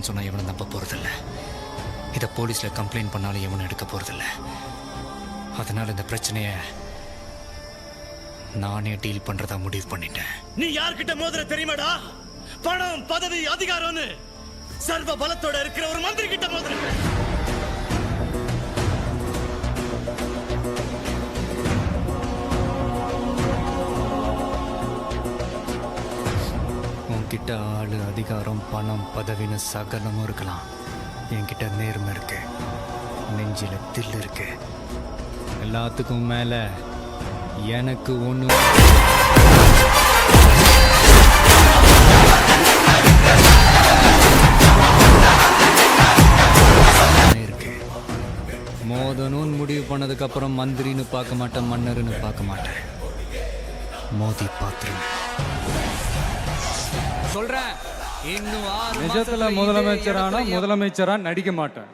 இல்லைன்னு சொன்னா எவனும் நம்ப போறதில்ல. இதை போலீஸ்ல கம்ப்ளைண்ட் பண்ணாலும் எவனும் எடுக்க போறதில்ல. அதனால இந்த பிரச்சனைய நானே டீல் பண்றதா முடிவு பண்ணிட்டேன். நீ யார்கிட்ட மோதிர தெரியுமாடா? பணம், பதவி, அதிகாரம்னு சர்வ பலத்தோட இருக்கிற ஒரு மந்திரி கிட்ட மோதிர. உன்கிட்ட ஆளு, அதிகாரம், பணம், பதவின்னு சகலமும் இருக்கலாம். என்கிட்ட நேர்மை இருக்கு, நெஞ்சில தில் இருக்கு. எல்லாத்துக்கும் மேல எனக்கு ஒண்ணு இருக்கு. மோதணும்னு முடிவு பண்ணதுக்கு அப்புறம் மந்திரின்னு பார்க்க மாட்டேன், மன்னர்னு பார்க்க மாட்டேன், மோதி பாத்துருவேன். சொல்றேன், இன்னும் 6 நிஜத்துல முதலமைச்சரானா முதலமைச்சரா நடிக்க மாட்டேன்.